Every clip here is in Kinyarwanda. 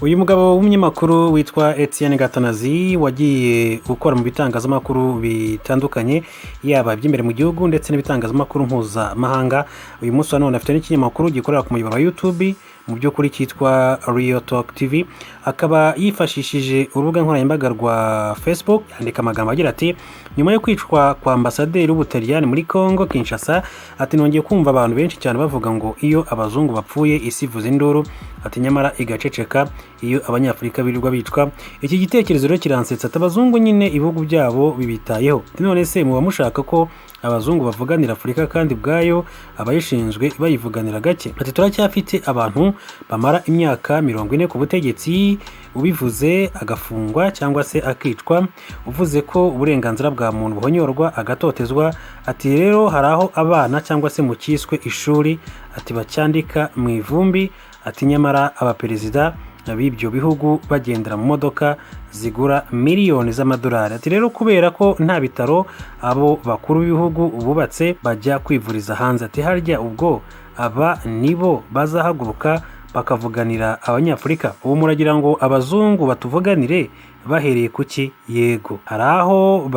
uyu mugabo w'umunyamakuru witwa Etienne Gatanazi wagiye gukora mu bitangazamakuru bitandukanye yaba iby'imbere mu gihugu ndetse n'ibitangazamakuru mpuzamahanga. Uyu munsi none afite n'ikinyamakuru gikorera ku muyoboro wa YouTube mu by'ukuri cyitwa Real Talk TV, akaba yifashishije urubuga nkoranyambaga rwa Facebook yandika amagambo agira ati: nyuma yo kwicwa kwa ambasaderi w'Ubutaliyani muri Congo Kinshasa, ati nongeye kumva abantu benshi cyane bavuga ngo iyo abazungu bapfuye isi ivuza induru, ati nyamara igaceceka iyo abanyafurika birirwa bicwa. Iki gitekerezo rero kiransetsa, ati abazungu nyine ibihugu byabo bibitayeho, none se muba mushaka ko abazungu bavuganira Afurika kandi bwayo abayishinzwe bayivuganira gake? Ati turacyafite abantu bamara imyaka 40 ku butegetsi, ubivuze agafungwa cyangwa se akicwa, uvuze ko uburenganzira bwa muntu buhonyorwa agatotezwa. Ati rero haraho abana cyangwa se mu kiswe ishuri, ati bacyandika mu ivumbi, ati nyamara abaperezida b'ibyo bihugu bagendera mu modoka zigura miliyoni z'amadolari. Ati rero kubera ko nta bitaro abo bakuru b'ibihugu bubatse bajya kwivuriza hanze, ati harya ubwo aba nibo bazahaguruka bakavuganira abanyafurika? Ubu muragira ngo abazungu batuvuganire bahereye kuki? Yego hari aho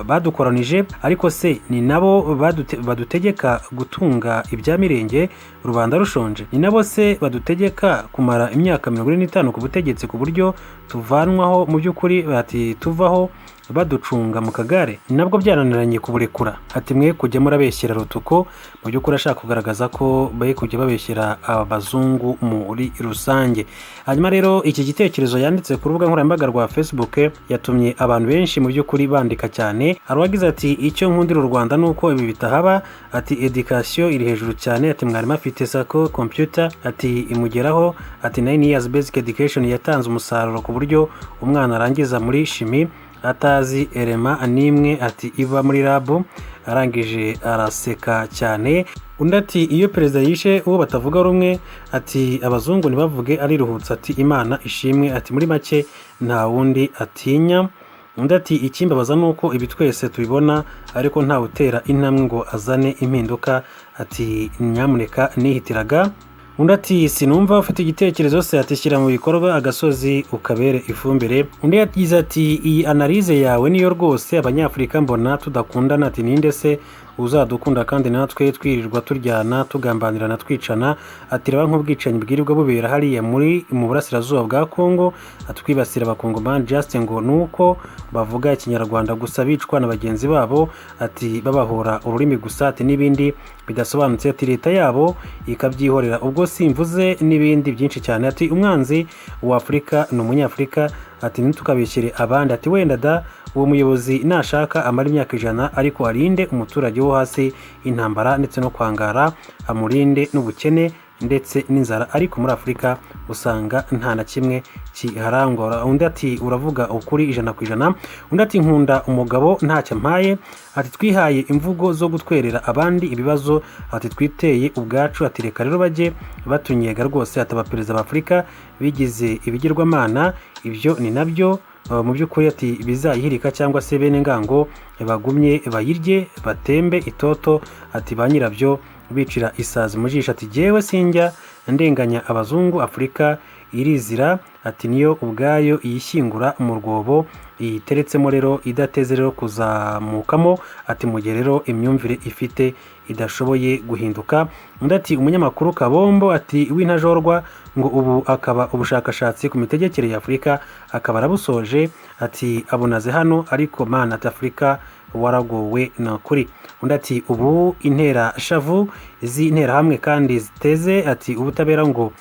badukoranije, ariko se ni nabo badutegeka gutunga ibya mirenge rubanda rushonje? Ni nabo se badutegeka kumara imyaka 45 ku butegetsi ku buryo tuvanwaho mu by'ukuri bati tuvaho baducunga mu kagare? Nabwo byarananiranye kuburekura. Ati mwe kujya murabeshyera rutuko, mu by'ukuri ashaka kugaragaza ko baye kujya babeshyera abazungu muri rusange. Hanyuma rero iki gitekerezo yanditse ku rubuga nkoranyambaga rwa Facebook yatumye abantu benshi mu by'ukuri bandika cyane. Arawagize ati icyo nkundira u Rwanda nuko ibi bitahaba, ati education iri hejuru cyane, ati mwarimu afite sako computer, ati imugeraho, ati 9 years basic education yatanze umusaruro ku buryo umwana arangiza muri shimi atazi elema nimwe, ati iva muri labo. Arangije araseka cyane. Undi ati iyo perezida yishe uwo batavuga rumwe, ati abazungu ntibavuge ariruhutsa, ati imana ishimwe, ati muri make nta wundi atinya. Undi ati ikimbabaza nuko ibi twese tubibona ariko nta utera intambwe ngo azane impinduka, ati nyamuneka nihitiraga. Undi ati sinumva ufite igitekerezo se, ati shyira mu bikorwa agasozi ukabere ifumbire. Undi yagize ati iyi analize yawe niyo rwose abanyafurika mbona tudakundana, ati ninde se uzadukunda kandi natwe twirirwa turyana tugambanirana twicana? Ati reba nk'ubwicanyi bwirirwa bubera hariya mu burasirazuba bwa Congo, atwibasira abakongomani just ngo nuko bavuga ikinyarwanda gusa bicwa na bagenzi babo, ati babahora ururimi gusa, ati n'ibindi bidasobanutse, ati leta yabo ikabyihorera. Ubwo simvuze n'ibindi byinshi cyane, ati umwanzi wa Afurika ni umunyafurika, ati ntitukabeshyire abandi, ati wenda da uwo muyobozi nashaka amara imyaka 100 ariko arinde umuturage wo hasi intambara ndetse no kwangara, amurinde n'ubukene ndetse n'inzara, ariko muri Afurika usanga nta na kimwe kiharangwa. Undi ati uravuga ukuri 100%. Undi ati nkunda umugabo ntacyo mpaye, ati twihaye imvugo zo gutwerera abandi ibibazo, ati twiteye ubwacu, ati reka rero bajye batunyega rwose, ati abaperezida b'Afurika bigize ibigirwamana, ibyo ni nabyo mu by'ukuri ati bizayihirika cyangwa se bene ngango bagumye bayirye batembe itoto, ati ba nyirabyo bicira isazi mu jisho. Ati jewe sinjya ndenganya abazungu, Afurika irizira, ati niyo ubwayo yishyingura mu rwobo iteretsemo rero idateze rero kuzamukamo, ati mu gihe rero imyumvire ifite idashoboye guhinduka. Undi ati umunyamakuru Kabombo, ati w'intajorwa ngo ubu akaba ubushakashatsi ku mitegekere ya Afurika akaba arabusoje, ati abunaze hano ariko mana ati Afurika waragowe na kuri. Undi ati ubu intera shavu z'intera hamwe kandi ziteze, ati ubutabera ngo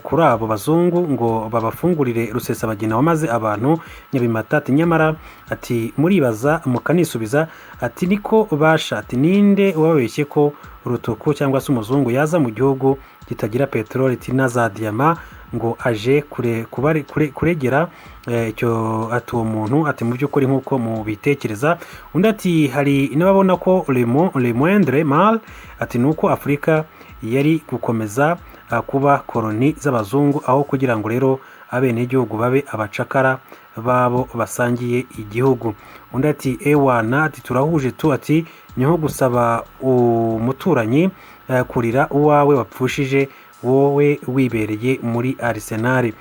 kuri abo bazungu ngo babafungurire Rusesabagina wamaze abantu Nyabimata, ati nyamara ati muribaza mukanisubiza, ati niko basha, ati ninde wababeshye ko rutuku cyangwa se umuzungu yaza mu gihugu kitagira peteroli na za diyama ngo aje kuregera icyo, ati uwo muntu ati mu by'ukuri nk'uko mu bitekereza. Undi ati hari n'ababona ko le moindre mal, ati nuko Afurika yari gukomeza kuba koloni z'abazungu aho kugira ngo rero abene igihugu babe abacakara babo basangiye igihugu. Undi ati ewana, ati turahuje tu, ati niho gusaba umuturanyi kurira uwawe wapfushije wowe wibereye muri Arsenal.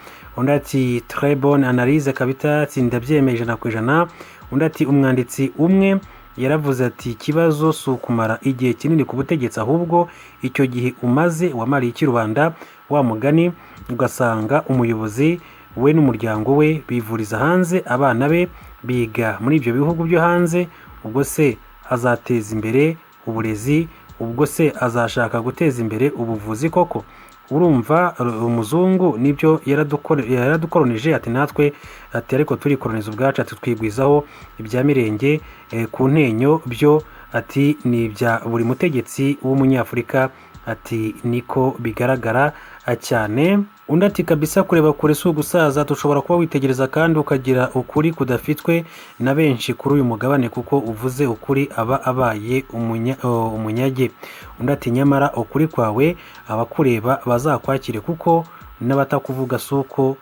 undi ati très bonne analyse kabita, ati ndabyemeje ijana ku ijana. Undi ati umwanditsi umwe yaravuze ati ikibazo si ukumara igihe kinini ku butegetsi, ahubwo icyo gihe umaze wamariye iki rubanda. Wa mugani ugasanga umuyobozi we n'umuryango we bivuriza hanze, abana be biga muri ibyo bihugu byo hanze, ubwo se azateza imbere uburezi? Ubwo se azashaka guteza imbere ubuvuzi koko? Urumva umuzungu nibyo yaradukoronije, ati natwe ati ariko turikoroniza ubwacu, ati twigwizaho ibya mirenge ku ntenyo byo ati ni ibya buri mutegetsi w'umunyafurika, ati niko bigaragara cyane. Undi ati kabisa kureba kure si ugusaza, tushobora kuba witegereza kandi ukagira ukuri kudafitwe na benshi kuri uyu mugabane, kuko uvuze ukuri aba abaye umunyage. Undi ati nyamara ukuri kwawe abakureba bazakwakire, kuko n'abatakuvuga si uko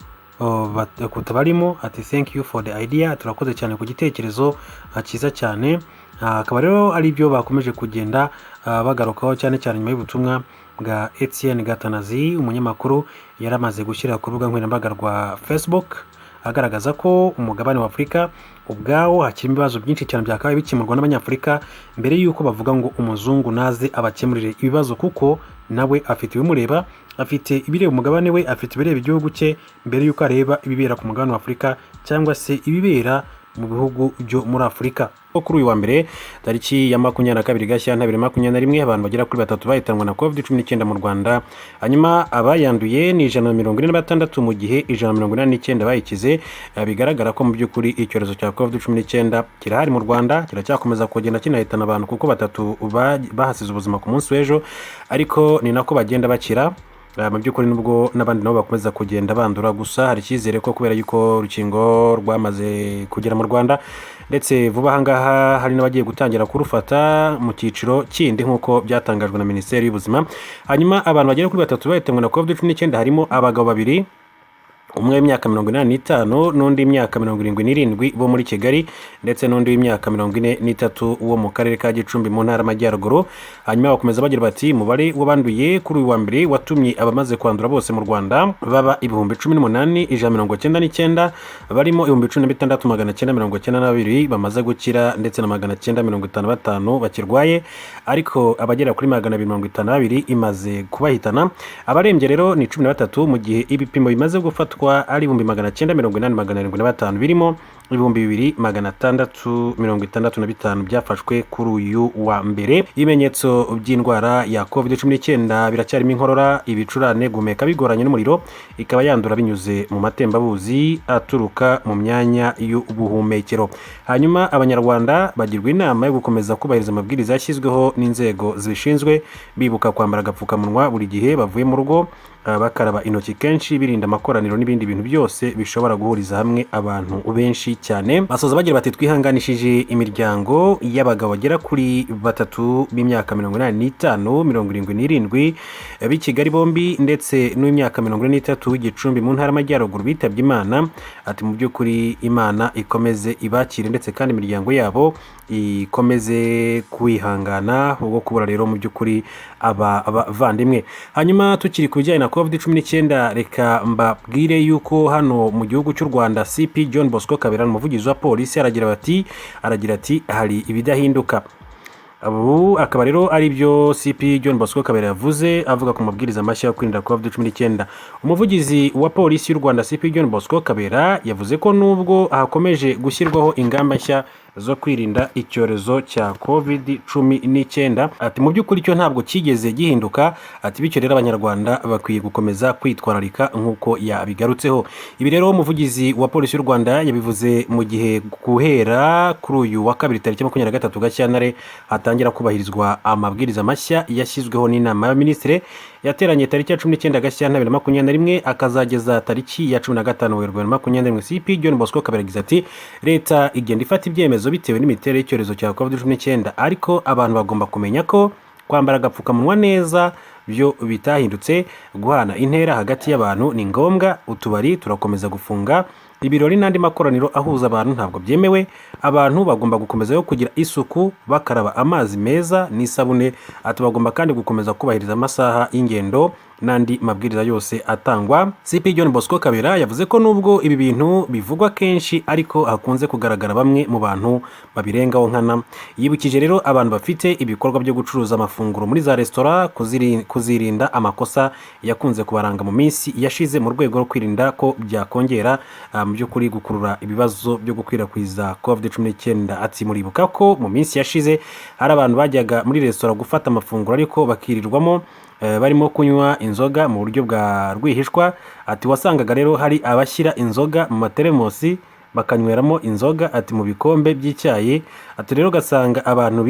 kutabarimo. Ati thank you for the idea, turakoze cyane ku gitekerezo cyiza cyane. Akaba rero ari byo bakomeje kugenda bagarukaho cyane cyane nyuma y'ubutumwa bwa Etienne Gatanazi, umunyamakuru yaramaze gushyira ku rubuga nkoranyambaga rwa Facebook agaragaza ko umugabane wa Afurika ubwawo hakiri ibibazo byinshi cyane byakabaye bikemurwa n'abanyafurika mbere y'uko bavuga ngo umuzungu naze abakemurire ibibazo, kuko nawe afite ibimureba, afite ibireba umugabane we, afite ibireba igihugu cye, mbere y'uko areba ibibera ku mugabane wa Afurika cyangwa se ibibera mu bihugu byo muri Afurika. Kuri uyu wa mbere tariki ya 22 Gashyantare 2021 abantu bagera kuri 3 bahitanwa na COVID-19 mu Rwanda, hanyuma abayanduye ni 146 mu gihe 189 bayikize. Bigaragara ko mu by'ukuri icyorezo cya COVID-19 kirahari mu Rwanda, kiracyakomeza kugenda kinahitana abantu, kuko 3 bahasize ubuzima ku munsi w'ejo, ariko ni nako bagenda bakira mu by'ukuri, nubwo n'abandi nabo bakomeza kugenda bandura. Gusa hari icyizere ko kubera yuko urukingo rwamaze kugera mu Rwanda, ndetse vuba ahangaha hari n'abagiye gutangira kurufata mu cyiciro kindi nk'uko byatangajwe na Minisiteri y'Ubuzima. Hanyuma abantu bagera kuri 3 bahitanwe na COVID-19 harimo abagabo 2, umwe w'imyaka 85 n'undi w'imyaka 77 bo muri Kigali, ndetse n'undi w'imyaka 43 wo mu karere ka Gicumbi mu ntara y'Amajyaruguru. Hanyuma bakomeza bagira bati umubare w'abanduye kuri uyu wa mbere watumye abamaze kwandura bose mu Rwanda baba 18,199, barimo 16,992 bamaze gukira, ndetse na 955 bakirwaye, ariko abagera kuri 252 imaze kubahitana. Abarembye rero ni 13, mu gihe ibipimo bimaze gufatwa ari 985 birimo 2,665 byafashwe kuri uyu wa mbere. Ibimenyetso by'indwara ya COVID-19 biracyarimo inkorora, ibicurane, guhumeka bigoranye n'umuriro, ikaba yandura binyuze mu matembabuzi aturuka mu myanya y'ubuhumekero. Hanyuma abanyarwanda bagirwa inama yo gukomeza kubahiriza amabwiriza yashyizweho n'inzego zibishinzwe, bibuka kwambara agapfukamunwa buri gihe bavuye mu rugo, bakaraba intoki kenshi, birinda amakoraniro n'ibindi bintu byose bishobora guhuriza hamwe abantu benshi cyane. Basoza bagira bati twihanganishije imiryango y'abagabo bagera kuri 3 b'imyaka 85, 77 b'i Kigali bombi, ndetse n'imyaka 43 w'Igicumbi mu ntara y'Amajyaruguru bitabye Imana. Ati mu by'ukuri Imana ikomeze ibakire, ndetse kandi imiryango yabo ikomeze kwihangana ubwo kubura rero mu by'ukuri abavandimwe. Hanyuma tukiri ku bijyanye na COVID-19, reka mbabwire yuko hano mu gihugu cy'u Rwanda CP John Bosco Kabera, umuvugizi wa polisi, aragira ati hari ibidahinduka. Abo akaba rero ari byo CP John Bosco Kabera yavuze avuga ku mabwiriza mashya yo kwirinda COVID-19. Umuvugizi wa polisi y'u Rwanda CP John Bosco Kabera yavuze ko nubwo hakomeje gushyirwaho ingamba nshya zo kwirinda icyorezo cya COVID-19, ati mu by'ukuri cyo ntabwo kigeze gihinduka. Ati bityo rero abanyarwanda bakwiye gukomeza kwitwararika nk'uko yabigarutseho. Ibi rero umuvugizi wa polisi y'u Rwanda yabivuze mu gihe guhera kuri uyu wa kabiri tariki 23 Gashyantare hatangira kubahirizwa amabwiriza mashya yashyizweho n'inama y'abaminisitiri yateranye tariki ya 19 Gashyantare 2021 akazageza tariki ya 15 Werurwe 2021. CP John Bosco Kabera yagize ati leta igenda ifata ibyemezo bitewe n'imiterere y'icyorezo cya COVID-19, ariko abantu bagomba kumenya ko kwambara agapfukamunwa neza byo bitahindutse, guhana intera hagati y'abantu ni ngombwa, utubari turakomeza gufunga, ibirori n'andi makoraniro ahuza abantu ntabwo byemewe. Abantu bagomba gukomeza kugira isuku, bakaraba amazi meza n'isabune. Ati bagomba kandi gukomeza kubahiriza amasaha y'ingendo n'andi mabwiriza yose atangwa. CP John Bosco Kabera yavuze ko nubwo ibi bintu bivugwa kenshi ariko hakunze kugaragara bamwe mu bantu babirengaho nkana. Yibukije rero abantu bafite ibikorwa byo gucuruza amafunguro muri za resitora kuzirinda amakosa yakunze kubaranga mu minsi yashize mu rwego rwo kwirinda ko byakongera mu by'ukuri gukurura ibibazo byo gukwirakwiza COVID-19. Ati muribuka ko mu minsi yashize hari abantu bajyaga muri resitora gufata amafunguro ariko bakirirwamo barimo kunywa inzoga mu buryo bwa rwihishwa. Ati wasangaga rero hari abashyira inzoga mu materemosi bakanyweramo inzoga ati mu bikombe by'icyayi. Ati rero ugasanga abantu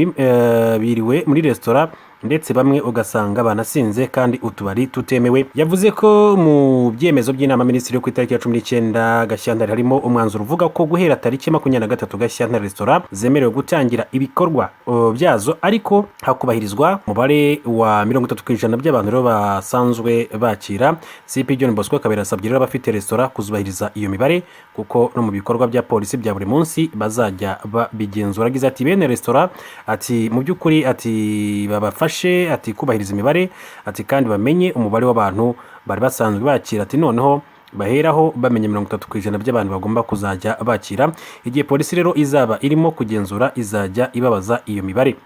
biriwe muri resitora ndetse bamwe ugasanga banasinze kandi utubari tutemewe. Yavuze ko mu byemezo by'inama minisitiri yo ku itariki ya 19 Gashyantare harimo umwanzuro uvuga ko guhera tariki 23 Gashyantare resitora zemerewe gutangira ibikorwa byazo ariko hakubahirizwa umubare wa 30% by'abantu rero basanzwe bakira. CP John Bosco Kabera asabye rero abafite resitora kuzubahiriza iyo mibare kuko no mu bikorwa bya polisi bya buri munsi bazajya babigenzura. Agize ati bene resitora ati mu by'ukuri ati babafashe ati kubahiriza imibare ati kandi bamenye umubare w'abantu bari basanzwe bakira. Ati noneho baheraho bamenye 30% by'abantu bagomba kuzajya bakira. Igihe polisi rero izaba irimo kugenzura izajya ibabaza iyo mibare.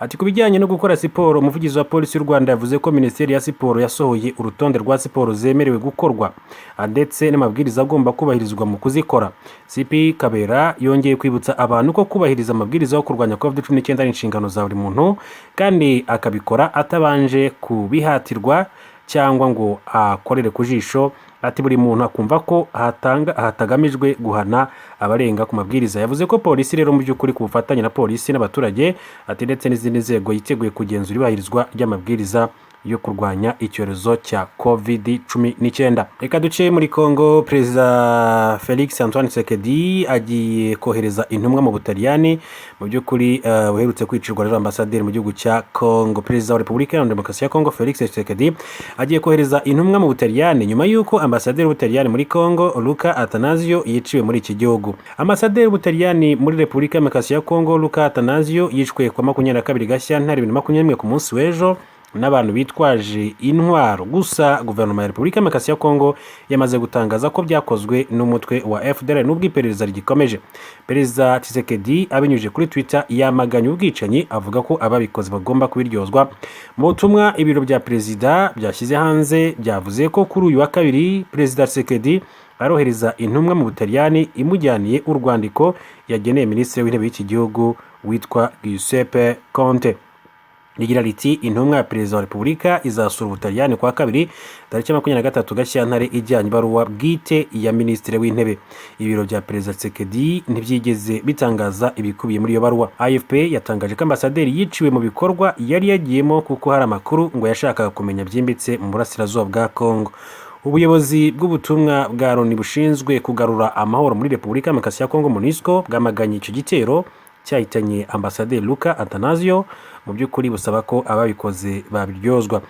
Ati kubijyanye no gukora siporo umuvugizi wa polisi y'u Rwanda yavuze ko Minisiteri ya Siporo yasohoye urutonde rwa siporo zemerewe gukorwa ndetse n'amabwiriza agomba kubahirizwa mu kuzikora. CP Kabera yongeye kwibutsa abantu ko kubahiriza amabwiriza yo kurwanya COVID-19 ari inshingano za buri muntu kandi akabikora atabanje kubihatirwa cyangwa ngo akorere ku jisho. Ati buri muntu akumva ko hatagamijwe guhana abarenga ku mabwiriza. Yavuze ko polisi rero mu by'ukuri ku bufatanye na polisi n'abaturage ati ndetse n'izindi nzego yiteguye kugenzura ibahirizwa ry'amabwiriza yo kurwanya icyorezo cya COVID-19. Reka duce muri Kongo. Perezida Felix Antoine Tshisekedi agiye kohereza intumwa mu Butaliyani. Mu by'ukuri uherutse kwicirwa rero ambasaderi mu gihugu cya Kongo. Perezida wa Repubulika ya Demokarasi ya Kongo Felix Tshisekedi agiye kohereza intumwa mu Butaliyani nyuma y'uko ambasaderi w'Ubutaliyani muri Kongo Luca Attanasio yiciwe muri iki gihugu. Ambasaderi w'Ubutaliyani muri Repubulika ya Demokarasi ya Kongo Luca Attanasio yishwe kwa 22 Gashyantare 2021 ku munsi w'ejo n'abantu bitwaje intwaro. Gusa guverinoma ya Repubulika ya Demokarasi ya Kongo yamaze gutangaza ko byakozwe n'umutwe wa FDLR n'ubwo iperereza rigikomeje. Perezida Tshisekedi abinyujije kuri Twitter yamaganye ubwicanyi avuga ko ababikoze bagomba kubiryozwa. Mu butumwa ibiro bya perezida byashyize hanze byavuze ko kuri uyu wa kabiri Perezida Tshisekedi arohereza intumwa mu Butaliyani imujyaniye urwandiko yageneye minisitiri w'intebe w'iki gihugu witwa Giuseppe Conte. Rigira riti intumwa ya perezida wa Repubulika izasura Ubutaliyani kwa kabiri tariki 23 Gashyantare ijyanye ibaruwa bwite ya minisitiri w'intebe. Ibiro bya perezida Tshisekedi ntibyigeze bitangaza ibikubiye muri iyo baruwa. AFP yatangaje ko ambasaderi yiciwe mu bikorwa yari yagiyemo kuko hari amakuru ngo yashakaga kumenya byimbitse mu burasirazuba bwa Kongo. Ubuyobozi bw'ubutumwa bwa Loni bushinzwe kugarura amahoro muri Repubulika ya Demokarasi ya Kongo MONUSCO bwamaganye icyo gitero cyahitanye ambasaderi Luca Attanasio. Mu by'ukuri busaba ko ababikoze babiryozwa.